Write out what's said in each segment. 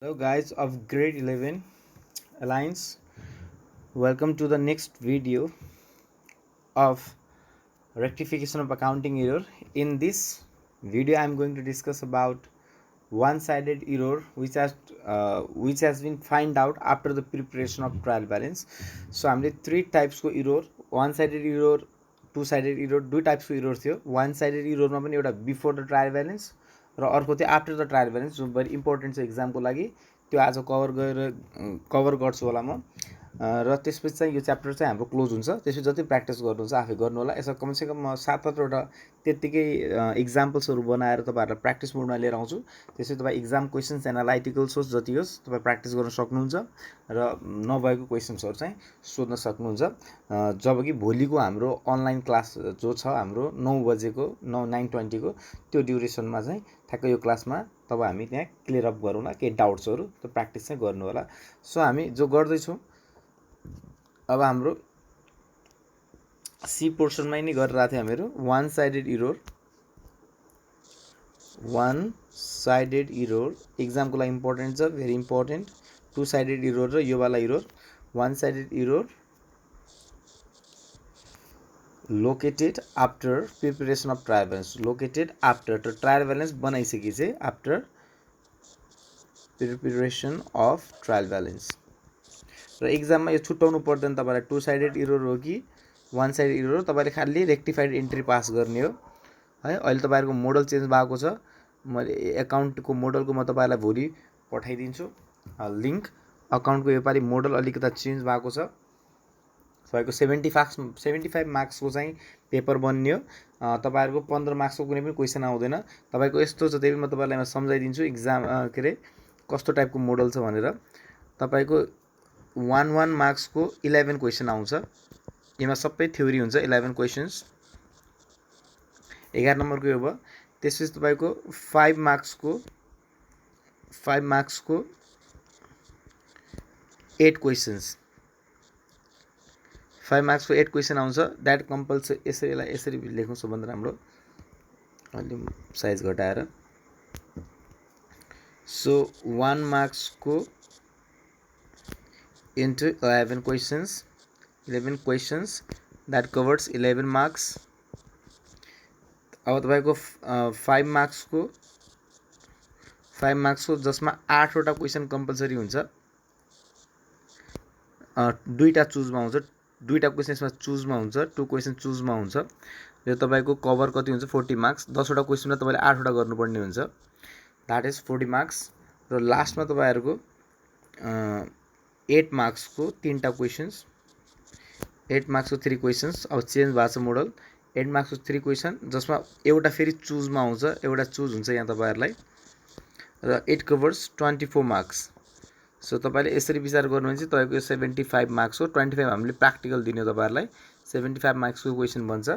Hello guys of grade 11 Alliance, welcome to the next video of rectification of accounting error. In this video I am going to discuss about one-sided error which has been find out after the preparation of trial balance. So हामीले three types को error, one-sided error, two-sided error, दुई टाइप्सको error थियो. one-sided error मा पनि एउटा before the trial balance र अर्को चाहिँ आफ्टर द ट्रायल ब्यालेन्स, जो भेरी इम्पोर्टेन्ट छ एक्जामको लागि. त्यो आज कभर गर्छु होला म. र त्यसपछि चाहिँ यो च्याप्टर चाहिँ हाम्रो क्लोज हुन्छ. त्यसपछि जति प्र्याक्टिस गर्नुहुन्छ आफै गर्नु होला. यसमा कमसेकम म 7-8वटा त्यत्तिकै इक्जाम्पल्सहरू बनाएर तपाईँहरूलाई प्र्याक्टिस मोडमा लिएर आउँछु. त्यसपछि तपाईँ इक्जाम क्वेसन्स एनालाइटिकल सोर्स जति होस् तपाईँ प्र्याक्टिस गर्न सक्नुहुन्छ र नभएको क्वेसन्सहरू चाहिँ सोध्न सक्नुहुन्छ. जबकि भोलिको हाम्रो अनलाइन क्लास जो छ हाम्रो 9 बजेको 9:20 को त्यो ड्युरेसनमा चाहिँ ठ्याक्कै यो क्लासमा हामी त्यहाँ क्लियर अप गरौँला. केही डाउट्सहरू त्यो प्र्याक्टिस चाहिँ गर्नु होला. सो हामी जो गर्दैछौँ अब हाम्रो सी पोर्सनमै नै गरिरहेको थियो हामीहरू. वान साइडेड इरोर एक्जामको लागि इम्पोर्टेन्ट छ, very important. Two sided error र यो वाला error. One sided error located after preparation of trial balance. Located after त ट्रायल ब्यालेन्स बनाइसकेपछि after preparation of trial balance. र एक्जाममा यो छुट्याउनु पर्दैन तपाईँलाई टु साइडेड इरोर हो कि वान साइडेड इरोर हो. तपाईँले खालि रेक्टिफाइड इन्ट्री पास गर्ने हो है. अहिले तपाईँहरूको मोडल चेन्ज भएको छ. मैले एकाउन्टको मोडलको म तपाईँलाई भोलि पठाइदिन्छु लिङ्क. अकाउन्टको योपालि मोडल अलिकता चेन्ज भएको छ. तपाईँको 75 मार्क्सको चाहिँ पेपर बन्ने हो. तपाईँहरूको 15 मार्क्सको कुनै पनि क्वेसन आउँदैन. तपाईँको यस्तो छ, त्यही पनि म तपाईँलाई सम्झाइदिन्छु एक्जाम के अरे कस्तो टाइपको मोडल छ भनेर. तपाईँको 1 मार्क्सको 11 क्वेसन आउँछ. यसमा सबै थ्योरी हुन्छ. 11 क्वेसन्स 11 नम्बरको यो भयो. त्यसपछि तपाईँको 5 मार्क्सको 8 क्वेसन्स 5 मार्क्सको 8 क्वेसन आउँछ. That compulsory. यसरी लेख्नु सबभन्दा राम्रो, अलि साइज घटाएर. So 1 मार्क्सको into 11 questions that covers 11 marks. अब तपाईको 5 मार्क्सको जसमा 8वटा क्वेसन कम्पल्सरी हुन्छ. दुईटा चुजमा हुन्छ. दुईटा क्वेसन यसमा चुजमा हुन्छ. 2 क्वेसन चुजमा हुन्छ. यो तपाईको कभर कति हुन्छ 40 मार्क्स. 10वटा क्वेसनमा तपाईले 8वटा गर्नुपर्ने हुन्छ. That is 40 marks. र लास्टमा तपाईहरुको 8 मार्क्सको 3टा क्वेसन्स. 8 मार्क्सको 3 क्वेसन्स. अब चेन्ज भएको छ मोडल. 8 मार्क्सको 3 क्वेसन जसमा एउटा फेरि चुजमा आउँछ. एउटा चुज हुन्छ यहाँ तपाईहरुलाई. र इट कभर्स 24 मार्क्स. सो तपाईले यसरी विचार गर्नुहुन्छ तपाईको यो 75 मार्क्स हो. 25 हामीले प्र्याक्टिकल दिने हो तपाईहरुलाई. 75 मार्क्सको क्वेसन बन्छ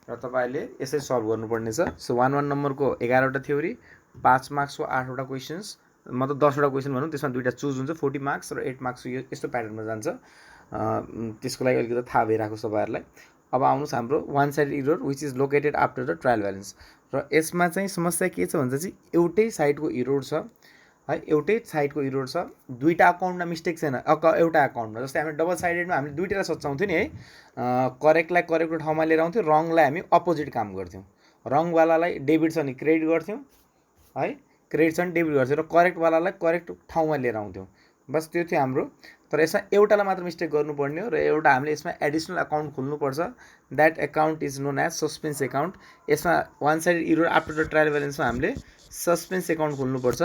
र तपाईले यसरी सल्भ गर्नुपर्ने छ. सो 1 नम्बरको 11वटा थ्योरी, 5 मार्क्सको 8वटा क्वेसन्स, मतलब 10वटा क्वेसन भनौँ. त्यसमा दुईटा चुज हुन्छ. 40 मार्क्स र 8 मार्क्सको यो यस्तो प्याटर्नमा जान्छ. त्यसको लागि अलिकति थाहा भइरहेको छ तपाईहरुलाई. अब आउनुहोस् हाम्रो one sided error which is located after the trial balance. र यसमा चाहिँ समस्या के छ भन्छ चाहिँ एउटै साइडको इरोर छ है. एउटै साइडको इरोर छ. दुईटा अकाउन्टमा मिस्टेक छैन. एउटा अकाउन्टमा जस्तै हामी डबल साइडेडमा हामीले दुईटा सच्याउँथ्यौँ नि है. करेक्टलाई करेक्टको ठाउँमा लिएर आउँथ्यौँ, रङलाई हामी अपोजिट काम गर्थ्यौँ. रङवालालाई डेबिट छ भने क्रेडिट गर्थ्यौँ है. क्रेडिट छ भने डेबिट गर्थ्यौँ र करेक्टवालालाई करेक्ट ठाउँमा लिएर आउँथ्यौँ. बस त्यो थियो हाम्रो. तर यसमा एउटालाई मात्र मिस्टेक गर्नुपर्ने हो र एउटा हामीले यसमा एडिसनल अकाउन्ट खोल्नुपर्छ. That account is known as suspense account. यसमा one sided error after the trial ब्यालेन्समा हामीले सस्पेन्स अकाउन्ट खोल्नुपर्छ.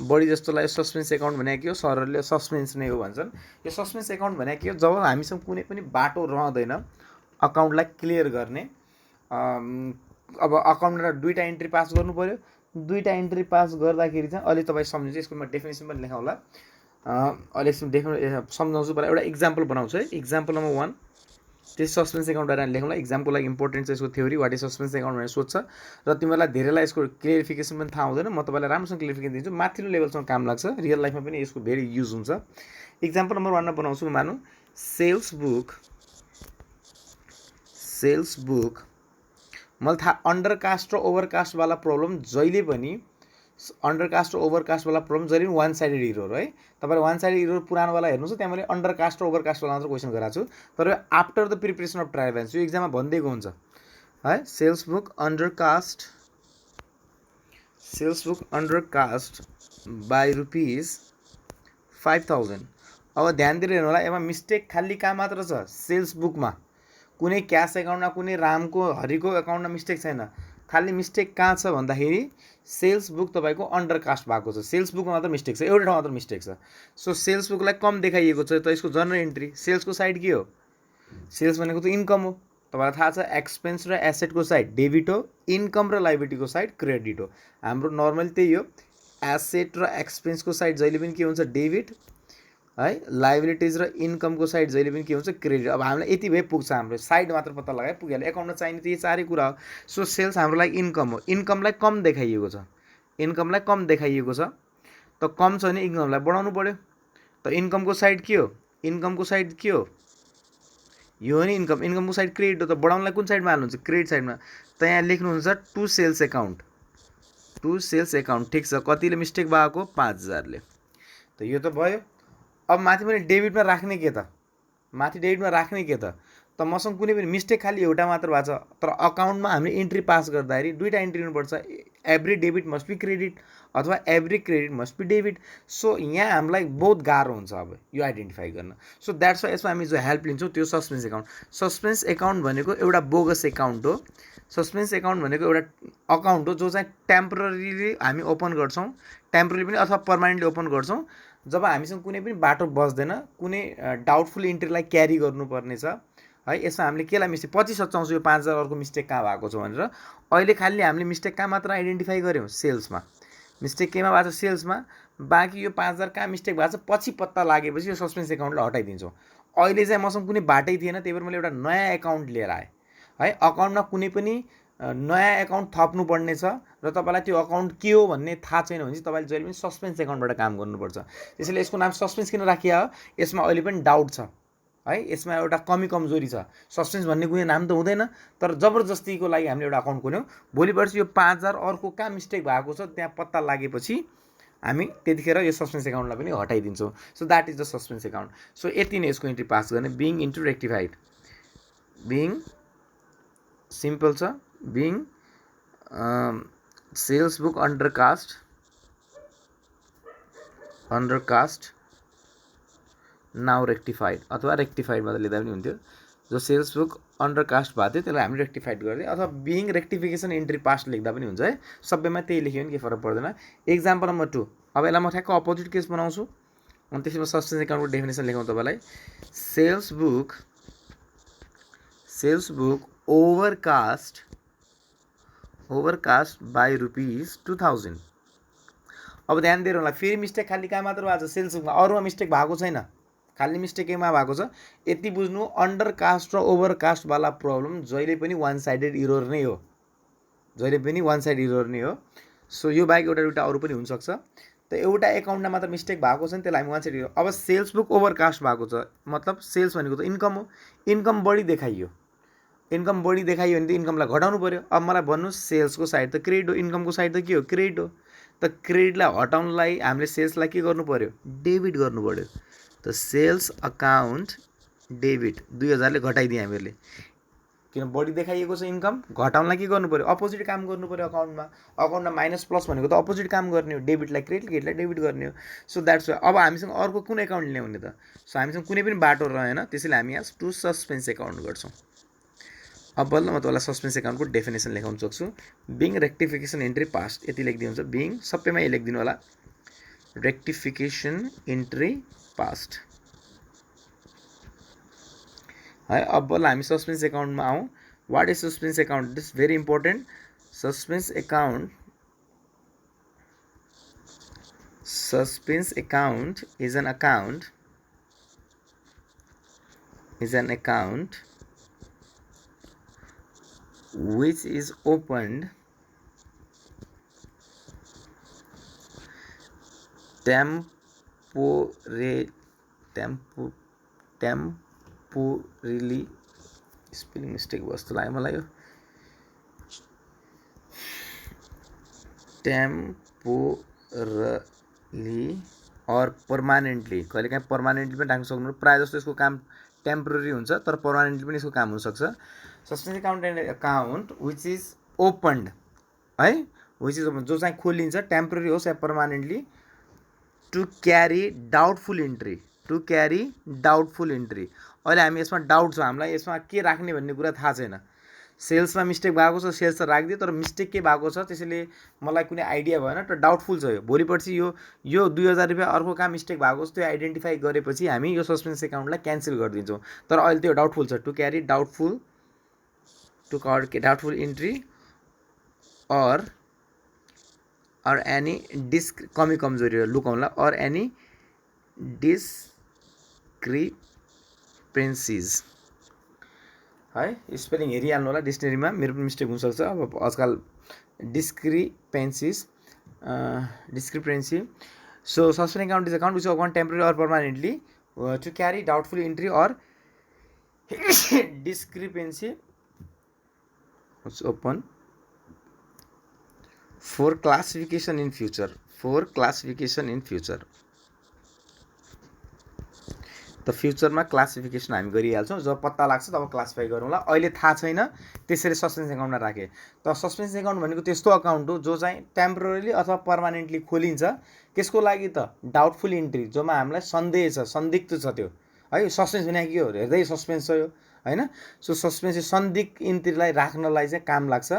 बढी जस्तोलाई सस्पेन्स अकाउन्ट भनेको के हो, सरहरूले सस्पेन्स नै हो भन्छन्. यो सस्पेन्स अकाउन्ट भनेको के हो, जब हामीसँग कुनै पनि बाटो रहँदैन अकाउन्टलाई क्लियर गर्ने. अब अकाउन्टमा दुईटा इन्ट्री पास गर्नु पर्यो. दुईटा इन्ट्री पास गर्दाखेरि चाहिँ अलि तपाईँ सम्झिन्छ. यसको म डेफिनेसन पनि लेखाउँला. अहिले सम्झाउँछु. पहिला एउटा इक्जाम्पल बनाउँछु है. इक्जाम्पल नम्बर 1 त्यस सस्पेन्स अकाउन्ट बारे लेखौँला. इक्जामको लागि इम्पोर्टेन्ट छ यसको theory. What is suspense account भनेर सोध्छ र तिमीहरूलाई धेरैलाई यसको क्लियरिफिकेसन पनि थाहा हुँदैन. म तपाईँलाई राम्रोसँग क्लियरिफिकेसन दिन्छु. माथिल्लो लेभलसँग काम लाग्छ. रियल लाइफमा पनि यसको भेरी युज हुन्छ. इक्जाम्पल नम्बर 1मा बनाउँछु. मानौँ सेल्स बुक. मलाई थाहा अन्डरकास्ट र ओभरकास्टवाला प्रब्लम जहिले पनि अन्डरकास्ट र ओभरकास्टवाला प्रब्लम जहिले पनि वान साइडेड इरर है। तपाईँले वान साइडेड इरर पुरानोवाला हेर्नुहोस्, त्यहाँ मैले अन्डरकास्ट र ओभरकास्टवाला मात्र क्वेसन गराएको छु। तर after the preparation of trial balance यो एक्जाममा भनिदिएको हुन्छ है। Sales book undercast by ₹5,000। अब ध्यान दिएर हेर्नु होला, यसमा मिस्टेक खालि कहाँ मात्र छ, सेल्स बुकमा। कुनै क्यास एकाउन्टमा, कुनै रामको हरिको एकाउन्टमा मिस्टेक छैन। खालि मिस्टेक कहाँ छ भन्दाखेरि सेल्स बुक तपाईँको अन्डरकास्ट भएको छ, सेल्स बुकमा मात्र मिस्टेक छ, एउटा ठाउँ मात्र मिस्टेक छ। सो सेल्स बुकलाई कम देखाइएको छ, त यसको जर्नल एन्ट्री सेल्सको साइड के हो, सेल्स भनेको त इन्कम हो। तपाईँलाई थाहा छ एक्सपेन्स र एसेटको साइड डेबिट हो, इन्कम र लाइबिलिटीको साइड क्रेडिट हो। हाम्रो नर्मली त्यही हो, एसेट र एक्सपेन्सको साइड जहिले पनि के हुन्छ, डेबिट है, लाइबिलिटिज र इन्कमको साइड जहिले पनि के हुन्छ, क्रेडिट। अब हामीलाई यति भए पुग्छ, हाम्रो साइड मात्र पत्ता लगाए पुगिहाल्यो। एकाउन्टमा चाहिने त यो चारै कुरा हो। सो सेल्स हाम्रो लागि इन्कम हो, इन्कमलाई कम देखाइएको छ, इन्कमलाई कम देखाइएको छ। त कम छ भने इन्कमलाई बढाउनु पऱ्यो। त इन्कमको साइड के हो, इन्कमको साइड के हो, यो हो नि इन्कम, इन्कमको साइड क्रेडिट हो। त बढाउनलाई कुन साइडमा हाल्नुहुन्छ, क्रेडिट साइडमा। त यहाँ लेख्नुहुन्छ to sales account, to sales account. ठिक छ, कतिले मिस्टेक भएको, 5,000ले। त यो त भयो। अब माथि पनि डेबिटमा राख्ने के त, माथि डेबिटमा राख्ने के त मसँग कुनै पनि मिस्टेक खालि एउटा मात्र भएको छ। तर अकाउन्टमा हामीले इन्ट्री पास गर्दाखेरि दुईवटा इन्ट्री हुनुपर्छ, every debit must be credit अथवा every credit must be debit. So यहाँ हामीलाई बहुत गाह्रो हुन्छ अब यो आइडेन्टिफाई गर्न। सो द्याट्स वाइ यसमा हामी जो हेल्प लिन्छौँ त्यो सस्पेन्स एकाउन्ट। सस्पेन्स एकाउन्ट भनेको एउटा बोगस एकाउन्ट हो। सस्पेन्स एकाउन्ट भनेको एउटा अकाउन्ट हो जो चाहिँ टेम्पोररीली हामी ओपन गर्छौँ, टेम्पोररी पनि अथवा पर्मानेन्टली ओपन गर्छौँ। जब हामीसँग कुनै पनि बाटो बस्दैन, कुनै डाउटफुल इन्ट्रीलाई क्यारी गर्नुपर्ने छ है, यसमा हामीले केलाई मिस्टेक पछि सच्याउँछौँ यो 5,000 अर्को मिस्टेक कहाँ भएको छ भनेर। अहिले खालि हामीले मिस्टेक कहाँ मात्र आइडेन्टिफाई गऱ्यौँ, सेल्समा। मिस्टेक केमा भएको छ, सेल्समा। बाँकी यो 5,000 कहाँ मिस्टेक भएको छ पछि पत्ता लागेपछि यो सस्पेन्स एकाउन्टलाई हटाइदिन्छौँ। अहिले चाहिँ मसँग कुनै बाटै थिएन, त्यही भएर मैले एउटा नयाँ एकाउन्ट लिएर आएँ है। अकाउन्टमा कुनै पनि नयाँ एकाउन्ट थप्नुपर्ने छ र तपाईँलाई त्यो अकाउन्ट के हो भन्ने थाहा छैन भने चाहिँ तपाईँले जहिले पनि सस्पेन्स एकाउन्टबाट काम गर्नुपर्छ। त्यसैले यसको नाम सस्पेन्स किन राखिया हो, यसमा अहिले पनि डाउट छ है, यसमा एउटा कमी कमजोरी छ। सस्पेन्स भन्ने कुनै नाम त हुँदैन, तर जबरजस्तीको लागि हामीले एउटा अकाउन्ट खोल्यौँ। भोलि पर्सि यो 5,000 अर्को कहाँ मिस्टेक भएको छ त्यहाँ पत्ता लागेपछि हामी त्यतिखेर यो सस्पेन्स एकाउन्टलाई पनि हटाइदिन्छौँ। So that is the suspense account. So यति नै यसको इन्ट्री पास गर्ने। Being into rectified, being simple छ, being sales book undercast now rectified अथवा रेक्टिफाइडमा त लिँदा पनि हुन्थ्यो। जो सेल्स बुक अन्डरकास्ट भएको थियो त्यसलाई हामी रेक्टिफाइड गरिदियो, अथवा बिङ रेक्टिफिकेसन इन्ट्री पास्ट लेख्दा पनि हुन्छ है। सबैमा त्यही लेख्यो भने केही फरक पर्दैन। एक्जाम्पल नम्बर 2, अब यसलाई म ठ्याक्क अपोजिट केस बनाउँछु अनि त्यसमा सस्पेन्स एकाउन्टको डेफिनेसन लेखौँ तपाईँलाई। Sales book overcast by ₹2,000। अब ध्यान दिएर होला, फेरि मिस्टेक खालि कहाँ मात्र भएको छ, सेल्स बुकमा, अरूमा मिस्टेक भएको छैन, खालि मिस्टेक केमा भएको छ। यति बुझ्नु, अन्डरकास्ट र ओभरकास्टवाला प्रब्लम जहिले पनि वान साइडेड इरर नै हो, जहिले पनि वान साइड इरर नै हो। सो यो बाहेक एउटा दुईवटा अरू पनि हुनसक्छ। त एउटा एकाउन्टमा मात्र मिस्टेक भएको छ नि त्यसलाई हामी वान साइड इरर। अब सेल्स बुक ओभरकास्ट भएको छ मतलब सेल्स भनेको त इन्कम हो, इन्कम बढी देखाइयो, इन्कम बढी देखाइयो भने त इन्कमलाई घटाउनु पऱ्यो। अब मलाई भन्नुहोस् सेल्सको साइड त क्रेडिट हो, इन्कमको साइड त के हो, क्रेडिट हो। त क्रेडिटलाई हटाउनलाई हामीले सेल्सलाई के गर्नु पऱ्यो, डेबिट गर्नु पऱ्यो। त सेल्स अकाउन्ट डेबिट 2,000ले घटाइदिएँ हामीहरूले, किन बढी देखाइएको छ इन्कम, घटाउनलाई के गर्नु पऱ्यो, अपोजिट काम गर्नु पऱ्यो। अकाउन्टमा माइनस प्लस भनेको त अपोजिट काम गर्ने हो, डेबिटलाई क्रेडिट, क्रेडिटलाई डेबिट गर्ने हो। सो द्याट्स वाइ अब हामीसँग अर्को कुन एकाउन्ट ल्याउने त। सो हामीसँग कुनै पनि बाटो रहेन, त्यसैले हामी यहाँ टु सस्पेन्स एकाउन्ट गर्छौँ। अब बल्ल म तपाईँलाई सस्पेन्स एकाउन्टको डेफिनेसन लेखाउन सक्छु। बिङ रेक्टिफिकेसन इन्ट्री पास्ट, यति लेखिदिनु हुन्छ। बिङ सबैमा यही लेखिदिनु होला, रेक्टिफिकेसन इन्ट्री पास्ट है। अब बल्ल हामी सस्पेन्स एकाउन्टमा आउँ। What is suspense account, this very important. Suspense account is an account which is opened temporarily spelling mistake भयो जस्तो लाग्यो मलाई यो, टेम्पोरली अर पर्मानेन्टली, कहिलेकाहीँ पर्मानेन्टली पनि राख्न सक्नु, प्रायः जस्तो यसको काम टेम्पोररी हुन्छ तर पर्मानेन्टली पनि यसको काम हुनसक्छ। Suspense account which is opened है, विच इज ओपन जो चाहिँ खोलिन्छ टेम्पोररी होस् या permanently, to carry doubtful entry, to carry doubtful entry. अहिले हामी यसमा डाउट छ, हामीलाई यसमा के राख्ने भन्ने कुरा थाहा छैन। सेल्समा मिस्टेक भएको छ, सेल्स त राखिदियो तर मिस्टेक के भएको छ त्यसैले मलाई कुनै आइडिया भएन, तर डाउटफुल छ यो। भोलिपर्सि यो 2000 रुपियाँ अर्को कहाँ मिस्टेक भएको छ त्यो आइडेन्टिफाई गरेपछि हामी यो सस्पेन्स एकाउन्टलाई क्यान्सल गरिदिन्छौँ। तर अहिले त्यो डाउटफुल छ, to carry doubtful entry or any कमी कमजोरी लुकाउनलाई, अर एनी डिस्क्रिपेन्सिज है। स्पेलिङ हेरिहाल्नु होला डिक्सनेरीमा, मेरो पनि मिस्टेक हुनसक्छ। अब आजकल discrepancy. So suspense account is account which account temporary or permanently to carry doubtful entry or discrepancy open for classification in future, for classification in future। त फ्युचरमा क्लासिफिकेसन हामी गरिहाल्छौँ, जब पत्ता लाग्छ तब क्लासिफाई गरौँला। अहिले थाहा छैन त्यसरी सस्पेन्स एकाउन्टमा राखेँ। त सस्पेन्स एकाउन्ट भनेको त्यस्तो अकाउन्ट हो जो चाहिँ टेम्पोररी अथवा पर्मानेन्टली खोलिन्छ। केसको लागि त डाउटफुल इन्ट्री, जोमा हामीलाई सन्देह छ, संदिग्ध छ त्यो है। सस्पेन्स भने के हो, हेर्दै सस्पेन्स छ यो हैन। सो सस्पेन्स संदिग्ध इन्ट्रीलाई राख्नलाई चाहिँ काम लाग्छ।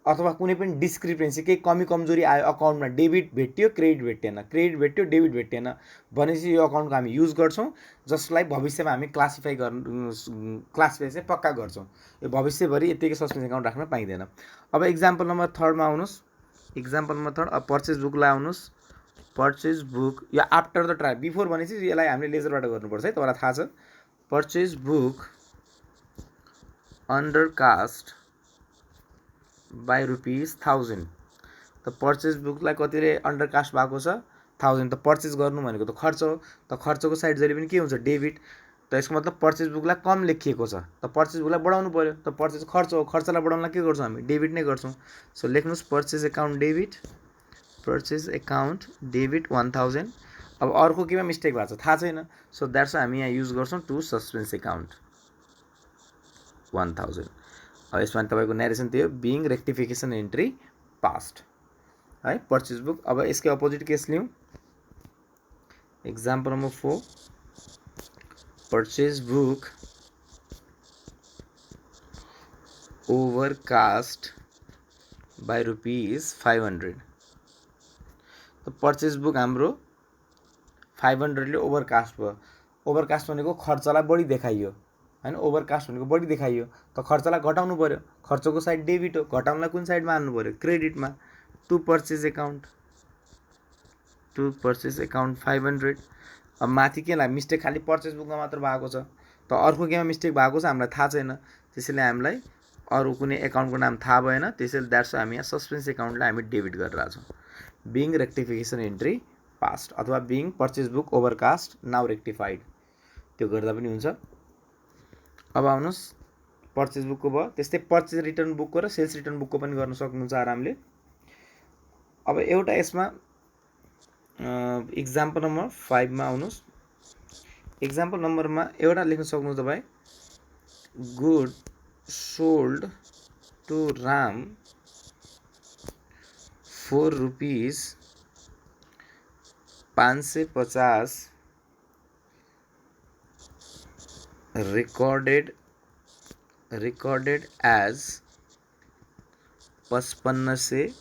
अथवा कुनै पनि डिस्क्रिपेन्सी, केही कमी कमजोरी आयो अकाउन्टमा, डेबिट भेट्यो क्रेडिट भेटेन, क्रेडिट भेट्यो डेबिट भेटेन भनेपछि यो अकाउन्टको हामी युज गर्छौँ, जसलाई भविष्यमा हामी क्लासिफाई चाहिँ पक्का गर्छौँ। यो भविष्यभरि यतिकै सस्पेन्स एकाउन्ट राख्न पाइँदैन। अब इक्जाम्पल नम्बर 3 मा आउनुहोस्। इक्जाम्पल नम्बर 3 अब पर्चेज बुकलाई आउनुहोस्। पर्चेज बुक यो आफ्टर द ट्रायल, बिफोर भनेपछि यसलाई हामीले लेजरबाट गर्नुपर्छ है, तपाईँलाई थाहा छ। Purchase book under cast by ₹1000। त पर्चेज बुकलाई कतिले अन्डर कास्ट भएको छ 1000। त पर्चेज गर्नु भनेको त खर्च हो, त खर्चको साइड जहिले पनि के हुन्छ, डेबिट। त यसको मतलब पर्चेज बुकलाई कम लेखिएको छ, त पर्चेज बुकलाई बढाउनु पर्यो। त पर्चेज खर्च हो, खर्चलाई बढाउनलाई के गर्छौँ हामी, डेबिट नै गर्छौँ। सो लेख्नुहोस् purchase account debit, purchase account debit 1000। अब अर्को केमा मिस्टेक भएको छ थाहा छैन, सो द्याट्स हामी यहाँ युज गर्छौँ टु सस्पेन्स एकाउन्ट 1000। अब यसमा तपाईँको नेरेसन थियो बिङ रेक्टिफिकेसन एन्ट्री पास्ट है, पर्चेज बुक। अब यसकै अपोजिट केस लिउँ। Example number 4 purchase book overcast by ₹500। त पर्चेज बुक हाम्रो 500ले ओभरकास्ट भयो। ओभरकास्ट भनेको खर्चलाई बढी देखाइयो हैन, ओभरकास्ट भनेको बढी देखाइयो। त खर्चलाई घटाउनु पर्यो, खर्चको साइड डेबिट हो, घटाउनलाई कुन साइडमा हाल्नु पर्यो, क्रेडिटमा। To purchase account 500। अब माथि के लाग्यो, मिस्टेक खालि पर्चेज बुकमा मात्र भएको छ, त अर्को केमा मिस्टेक भएको छ हामीलाई थाहा छैन, त्यसैले हामीलाई अरू कुनै एकाउन्टको नाम थाहा भएन, त्यसैले द्याट्स हामी यहाँ सस्पेन्स एकाउन्टलाई हामी डेबिट गरिरहेको छौँ। बिङ रेक्टिफिकेसन एन्ट्री पास्ट अथवा being purchase book overcast now rectified, त्यो गर्दा पनि हुन्छ। अब आउनुहोस् पर्चेज बुकको भयो, त्यस्तै पर्चेज रिटर्न बुकको र सेल्स रिटर्न बुकको पनि गर्न सक्नुहुन्छ आरामले। अब एउटा यसमा इक्जाम्पल नम्बर 5 मा आउनुहोस्। इक्जाम्पल नम्बरमा एउटा लेख्न सक्नुहुन्छ तपाईँ, good sold to Ram for ₹550 recorded as 5500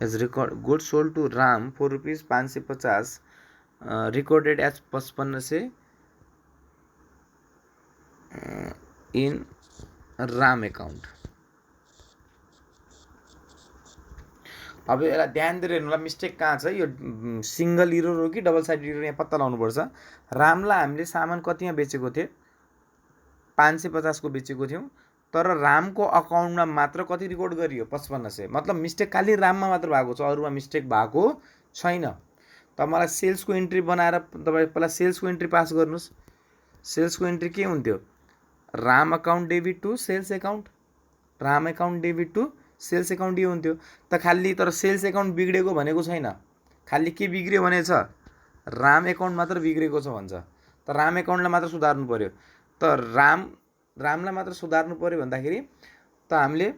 as record good sold to Ram for ₹550 recorded as 5500 in Ram account। अब यसलाई ध्यान दिएर हेर्नुलाई मिस्टेक कहाँ छ, यो सिंगल इरर हो कि डबल साइड इरर यहाँ पत्ता लगाउनुपर्छ। रामलाई हामीले सामान कतिमा बेचेको थिए, 550 को बेचेको थियौँ, तर रामको अकाउन्टमा मात्र कति रिकर्ड गरियो, 5500। मतलब मिस्टेक खालि राममा मात्र भएको छ, अरूमा मिस्टेक भएको छैन। त मलाई सेल्सको एन्ट्री बनाएर तपाईँ पहिला सेल्सको एन्ट्री पास गर्नुहोस्। सेल्सको एन्ट्री के हुन्थ्यो, Ram account debit to sales account, Ram account debit to sales account यो हुन्थ्यो त खालि। तर सेल्स एकाउन्ट बिग्रेको भनेको छैन, खालि के बिग्रियो भनेछ, राम एकाउन्ट मात्र बिग्रेको छ भन्छ। त राम एकाउन्टलाई मात्र सुधार्नु पऱ्यो। त रामलाई मात्र सुधार्नु पऱ्यो भन्दाखेरि त हामीले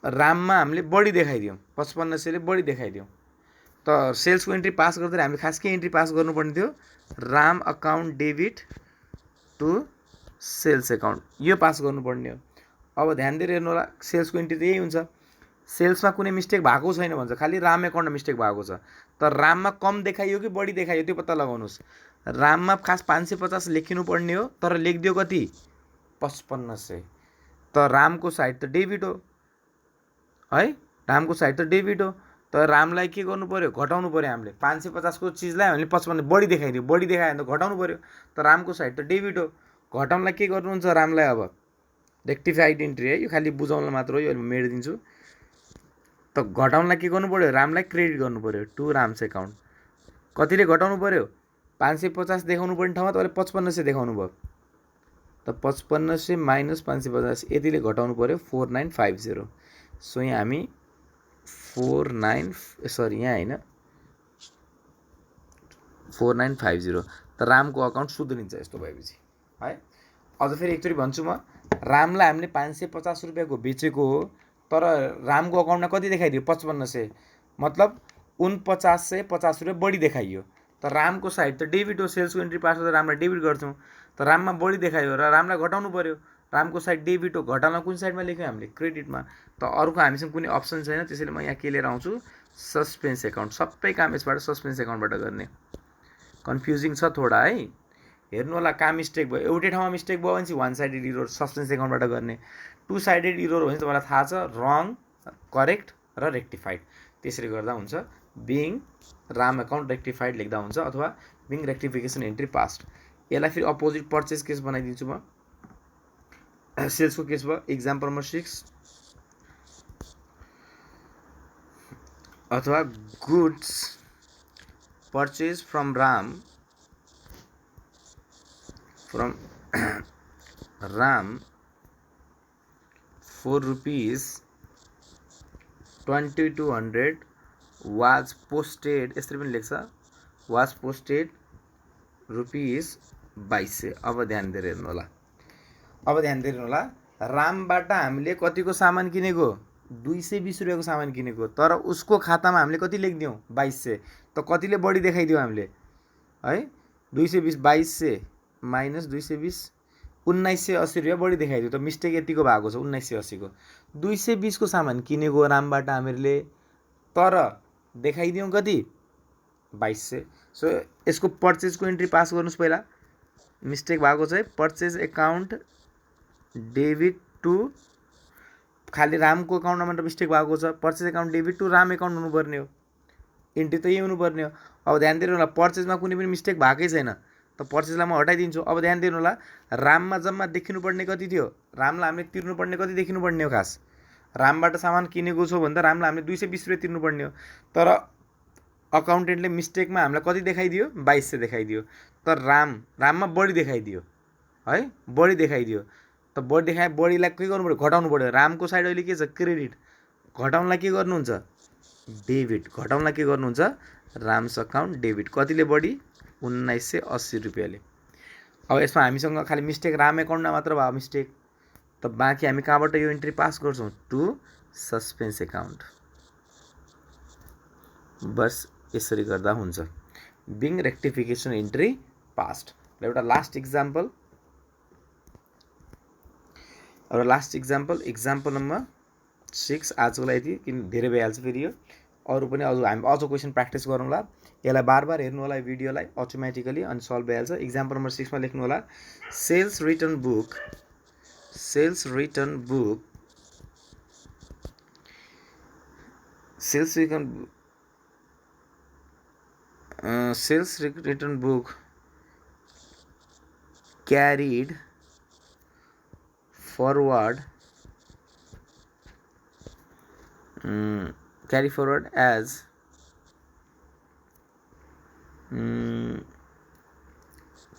राममा हामीले बढी देखाइदियौँ, 5500ले बढी देखाइदियौँ। त सेल्सको इन्ट्री पास गर्दाखेरि हामीले खास के इन्ट्री पास गर्नुपर्ने थियो, Ram account debit to sales account, यो पास गर्नुपर्ने हो। अब ध्यान दिएर हेर्नु होला, सेल्सको इन्ट्री त यही हुन्छ। सेल्समा कुनै मिस्टेक भएको छैन भन्छ, खालि राम एकाउन्टमा मिस्टेक भएको छ। तर राममा कम देखाइयो कि बढी देखाइयो त्यो पत्ता लगाउनुहोस्। राममा खास 550 लेखिनुपर्ने हो, तर लेखिदियो कति, 5500। त रामको साइड त डेबिट हो है, रामको साइड त डेबिट हो। त रामलाई के गर्नु पऱ्यो, घटाउनु पऱ्यो हामीले। 550 को चिजलाई हामीले 55 बढी देखाइदियो, बढी देखायो भने त घटाउनु पऱ्यो। त रामको साइड त डेबिट हो, घटाउनलाई के गर्नुहुन्छ रामलाई, अब रेक्टिफाइड इन्ट्री है, यो खालि बुझाउन मात्र हो, यो मेटिदिन्छु। त घटाउनलाई के गर्नु पऱ्यो, रामलाई क्रेडिट गर्नु पऱ्यो टु राम्स एकाउन्ट। कतिले घटाउनु पऱ्यो, 550 देखाउनु पर्ने ठाउँमा तपाईँले 5500 देखाउनु भयो। त 5500 माइनस 550 यतिले घटाउनु पऱ्यो 4950। सो यहाँ हामी 4950 त रामको अकाउन्ट सुध्रिन्छ यस्तो भएपछि है। अझ फेरि एकचोटि भन्छु म, रामलाई हामीले 550 रुपियाँको बेचेको हो, तर रामको अकाउन्टमा कति देखाइदियो, 5500, मतलब 4950 रुपियाँ बढी देखाइयो। त रामको साइड त डेबिट हो, सेल्सको इन्ट्री पास गर्दा रामलाई डेबिट गर्छौँ। त राममा बढी देखायो र रामलाई घटाउनु पऱ्यो, रामको साइड डेबिट हो, घटाउन कुन साइडमा लेख्यौँ हामीले, क्रेडिटमा। त अरूको हामीसँग कुनै अप्सन छैन, त्यसैले म यहाँ के लिएर आउँछु, सस्पेन्स एकाउन्ट। सबै काम यसबाट सस्पेन्स एकाउन्टबाट गर्ने। कन्फ्युजिङ छ थोडा है, हेर्नु होला। कहाँ मिस्टेक भयो, एउटै ठाउँमा मिस्टेक भयो भने चाहिँ वान साइडेड इरोर सस्पेन्स एकाउन्टबाट गर्ने। टु साइडेड इरोर भने तपाईँलाई थाहा छ, रङ, करेक्ट र रेक्टिफाइड, त्यसरी गर्दा हुन्छ। बिङ राम एकाउन्ट रेक्टिफाइड लेख्दा हुन्छ, अथवा बिङ रेक्टिफिकेसन एन्ट्री पास्ट। यसलाई फेरि अपोजिट पर्चेस केस बनाइदिन्छु म। सेल्सको केस भयो, इक्जाम्पल नम्बर 6, अथवा goods purchase from Ram for ₹2200 was posted, यसरी पनि लेख्छ, was posted ₹2200। अब ध्यान दिएर हेर्नु होला, रामबाट हामीले कतिको सामान किनेको, 220 रुपियाँको सामान किनेको, तर उसको खातामा हामीले कति लेखिदियौँ, 2200। त कतिले बढी देखाइदियो हामीले है, 220 2200 माइनस 220 1980 रुपियाँ बढी देखाइदियो। त मिस्टेक यतिको भएको छ 1980 को। 220 को सामान किनेको रामबाट हामीले, तर देखाइदियौँ कति, 2200। सो यसको पर्चेजको इन्ट्री पास गर्नुहोस् पहिला, मिस्टेक भएको छ है। पर्चेज एकाउन्ट डेबिट टु, खालि रामको एकाउन्टमा मात्र मिस्टेक भएको छ, purchase account debit to Ram account हुनुपर्ने हो, इन्ट्री त यही हुनुपर्ने हो। अब ध्यान दिनु होला, पर्चेजमा कुनै पनि मिस्टेक भएकै छैन, त पर्चेजलाई म हटाइदिन्छु। अब ध्यान दिनु होला, राममा जम्मा देखिनुपर्ने कति थियो, रामलाई हामीले तिर्नुपर्ने कति देखिनुपर्ने हो, खास रामबाट सामान किनेको छौँ भने त रामलाई हामीले 220 रुपियाँ तिर्नुपर्ने हो, तर अकाउन्टेन्टले मिस्टेकमा हामीलाई कति देखाइदियो, 2200 देखाइदियो। तर राममा बढी देखाइदियो है, बढी देखाइदियो। त बढी देखाए, बढीलाई के गर्नु पऱ्यो, घटाउनु पऱ्यो। रामको साइड अहिले के छ, क्रेडिट, घटाउनलाई के गर्नुहुन्छ, डेबिट, घटाउनलाई के गर्नुहुन्छ, राम्स अकाउन्ट डेबिट। कतिले बढी, 1980 रुपियाँले। अब यसमा हामीसँग खालि मिस्टेक राम एकाउन्टमा मात्र भयो मिस्टेक, त बाँकी हामी कहाँबाट यो इन्ट्री पास गर्छौँ, टु सस्पेन्स एकाउन्ट। बस यसरी गर्दा हुन्छ, बिङ रेक्टिफिकेसन इन्ट्री पास्ट। एउटा लास्ट इक्जाम्पल, इक्जाम्पल नम्बर 6 आजको लागि यति, किन धेरै भइहाल्छ फेरि यो। अरू पनि हामी अझ क्वेसन प्र्याक्टिस गरौँला, यसलाई बार बार हेर्नु होला भिडियोलाई, अटोमेटिकली अनि सल्भ भइहाल्छ। इक्जाम्पल नम्बर 6 मा लेख्नु होला, sales return book carried forward as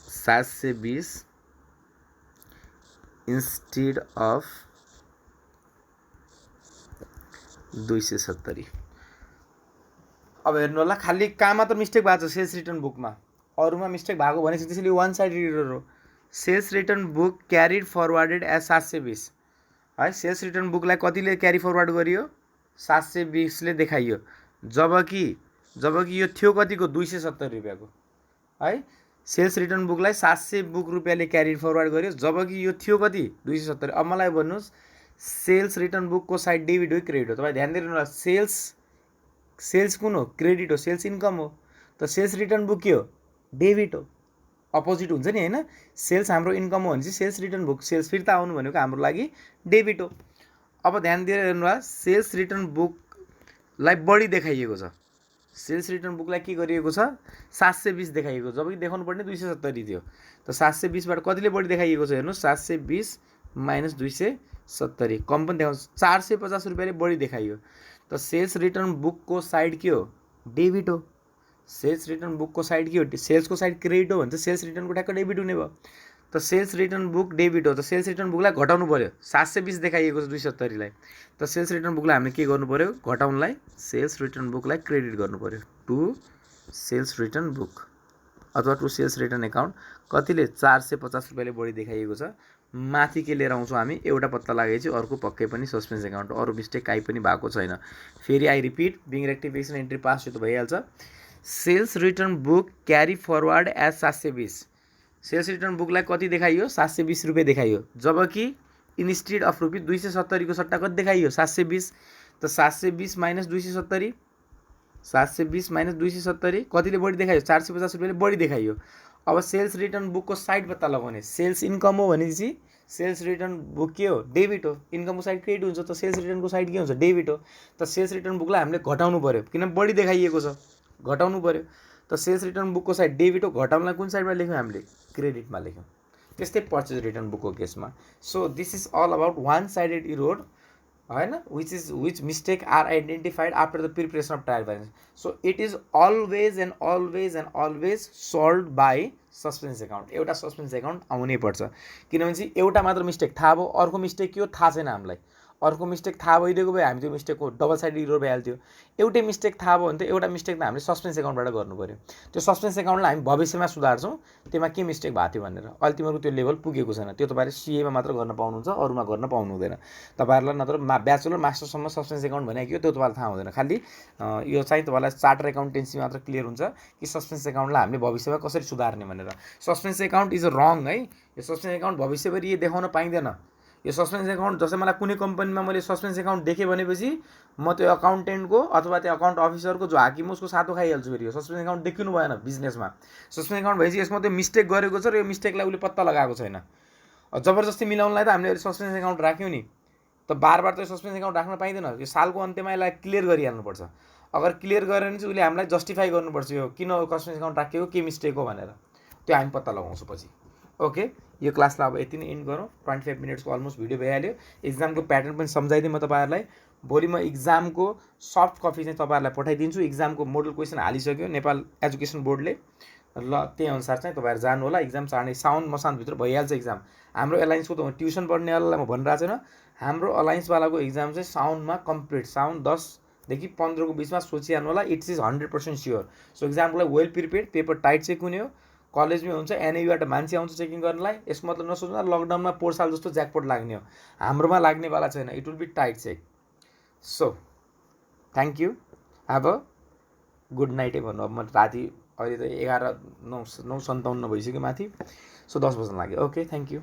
720 instead of 270। अब हेर्नु होला, खालि कहाँ मात्र मिस्टेक भएको छ सेल्स रिटर्न बुकमा, अरूमा मिस्टेक भएको भनेपछि त्यसैले वान साइड रिडर हो। Sales return book carried forwarded as 720 है। सेल्स रिटर्न बुकलाई कतिले क्यारी फरवर्ड गरियो? 720ले देखाइयो, जबकि यो थियो कतिको? 270 रुपियाँको है। सेल्स रिटर्न बुकलाई 700 रुपियाँले क्यारी फरवर्ड गर्यो, जबकि यो थियो कति? 270। अब मलाई भन्नुहोस् सेल्स रिटर्न बुकको साइड डेबिट हो क्रेडिट हो? तपाईँ ध्यान दिनु होला, सेल्स कुन हो? क्रेडिट हो, सेल्स इन्कम हो। त सेल्स रिटर्न बुक के हो? डेबिट हो। अपोजिट हुन्छ नि हैन। सेल्स हाम्रो इन्कम हो भने चाहिँ सेल्स रिटर्न बुक सेल्स फिर्ता आउनु भनेको हाम्रो लागि डेबिट हो। अब ध्यान दिएर हेर्नु होला, सेल्स रिटर्न बुकलाई बढी देखाइएको छ। सेल्स रिटर्न बुकलाई के गरिएको छ? 720 देखाइएको, जबकि देखाउनु पर्ने 270 थियो। त 720 बाट कतिले बढी देखाइएको छ हेर्नु? 720 माइनस 270, कम पनि देखाउँछ, 450 रुपियाँले बढी देखाइयो। त सेल्स रिटर्न बुकको साइड के हो? डेबिट हो। सेल्स रिटर्न बुकको साइड के हो? सेल्सको साइड क्रेडिट हो भने चाहिँ सेल्स रिटर्नको ठ्याक्क डेबिट हुने भयो। त सेल्स रिटर्न बुक डेबिट हो, त सेल्स रिटर्न बुकलाई घटाउनु पर्यो। 720 देखाइएको छ 270लाई, त सेल्स रिटर्न बुकलाई हामीले के गर्नु पर्यो? घटाउनलाई सेल्स रिटर्न बुकलाई क्रेडिट गर्नु पर्यो टु सेल्स रिटर्न बुक अथवा टु सेल्स रिटर्न एकाउन्ट। कतिले? 450 रुपियाँले बढी देखाइएको छ। माथि के लिएर आउँछौँ हामी? एउटा पत्ता लागेपछि अर्को पक्कै पनि सस्पेन्स एकाउन्ट, अरू मिस्टेक काहीँ पनि भएको छैन। फेरि I repeat, being rectification entry pass यो त भइहाल्छ। Sales return book carry forward as 720। Sales return बुकलाई कति देखाइयो? 720 रुपियाँ देखाइयो, जबकि इन्स्टेड अफ रुपिस 270 को सट्टा कति देखाइयो? 720। त 720 माइनस 270, 720 माइनस 270 कतिले बढी देखाइयो? 450 रुपियाँले बढी देखाइयो। अब सेल्स रिटर्न बुकको साइड पत्ता लगाउने। सेल्स इन्कम हो भनेपछि सेल्स रिटर्न बुक के हो? डेबिट हो। इन्कमको साइड क्रेडिट हुन्छ, त सेल्स रिटर्नको साइड के हुन्छ? डेबिट हो। त सेल्स रिटर्न बुकलाई हामीले घटाउनु पर्यो, किन बढी देखाइएको छ, घटाउनु पर्यो। त सेल्स रिटर्न बुकको साइड डेबिट हो, घटाउनलाई कुन साइडमा लेख्यौँ हामीले? क्रेडिटमा लेख्यौँ। त्यस्तै पर्चेज रिटर्न बुकको केसमा। So this is all about one sided errors हैन, which mistake are identified after the preparation of trial balance. So it is always and always and always solve by suspense account. एउटा suspense account आउनै पर्छ, किनभने चाहिँ एउटा मात्र mistake थाहा भयो, अर्को मिस्टेक के हो थाहा छैन हामीलाई। अर्को मिस्टेक थाहा भइदिएको भए हामी त्यो मिस्टेकको डबल साइड इरोड भइहाल्थ्यो। एउटै मिस्टेक थाहा भयो भने त एउटा मिस्टेक त हामीले सस्पेन्स एकाउन्टबाट गर्नु पऱ्यो। त्यो सस्पेन्स एकाउन्टलाई हामी भविष्यमा सुधार्छौँ, त्यसमा के मिस्टेक भएको थियो भनेर। अहिले तिमीहरूको त्यो लेभल पुगेको छैन, त्यो तपाईँले सिएमा मात्र गर्न पाउनुहुन्छ, अरूमा गर्न पाउनु हुँदैन। तपाईँहरूलाई नत्र ब्याचलर मास्टरसम्म सस्पेन्स एकाउन्ट भनेको के हो त्यो तपाईँलाई थाहा हुँदैन। खालि यो चाहिँ तपाईँलाई चार्टर एकाउन्टेन्सी मात्र क्लियर हुन्छ कि सस्पेन्स एकाउन्टलाई हामीले भविष्यमा कसरी सुधार्ने भनेर। सस्पेन्स एकाउन्ट इज रङ है। यो सस्पेन्स एकाउन्ट भविष्यभरि यो देखाउन पाइँदैन। यो सस्पेन्स एकाउन्ट जस्तै मलाई कुनै कम्पनीमा मैले सस्पेन्स एकाउन्ट देखेँ भनेपछि म त्यो अकाउन्टेन्टको अथवा त्यो अकाउन्ट अफिसरको जो हाकिम उसको सातो खाइहाल्छु। फेरि यो सस्पेन्स एकाउन्ट देखिनु भएन बिजनेसमा। सस्पेन्स एकाउन्ट भएपछि यसमा त्यो मिस्टेक गरेको छ र यो मिस्टेकलाई उसले पत्ता लगाएको छैन। जबरजस्ती मिलाउनलाई त हामीले सस्पेन्स एकाउन्ट राख्यौँ नि, त बार त सस्पेन्स एकाउन्ट राख्न पाइँदैन। यो सालको अन्त्यमा यसलाई क्लियर गरिहाल्नुपर्छ। अगर क्लियर गरेन भने चाहिँ उसले हामीलाई जस्टिफाई गर्नुपर्छ यो किन सस्पेन्स एकाउन्ट राखेको, के मिस्टेक हो भनेर। त्यो हामी पत्ता लगाउँछौँ पछि। ओके, यो क्लासलाई अब यति नै एन्ड गरौँ। 25 मिनट्सको अलमोस्ट भिडियो भइहाल्यो। एक्जामको प्याटर्न पनि सम्झाइदिएँ म तपाईँहरूलाई। भोलि म एक्जामको सफ्ट कपी चाहिँ तपाईँहरूलाई पठाइदिन्छु। एक्जामको मोडल क्वेसन हालिसक्यो नेपाल एजुकेसन बोर्डले, ल त्यही अनुसार चाहिँ तपाईँहरू जानु होला। एक्जाम चाँडै साउन मसानभित्र भइहाल्छ एक्जाम। हाम्रो एलायन्सको त ट्युसन पढ्नेवालालाई म भनिरहेको छैन, हाम्रो अलायन्सवालाको एक्जाम चाहिँ साउनमा कम्प्लिट, साउन 10देखि 15 को बिचमा सोचिहाल्नु होला। It's is 100% sure. सो एक्जामको लागि वेल प्रिपेयर्ड, पेपर टाइट चाहिँ कुनै हो, कलेजमै हुन्छ, एनएयुबाट मान्छे आउँछ चेकिङ गर्नलाई। यसको मतलब नसोच्नु लकडाउनमा पोहोर साल जस्तो ज्याकपट लाग्ने हो, हाम्रोमा लाग्नेवाला छैन। It will be tight check. So thank you, have a good नाइटै भन्नु। अब म राति अहिले त 11:09:57 भइसक्यो माथि, सो 10 बज्न लाग्यो। Okay, thank you.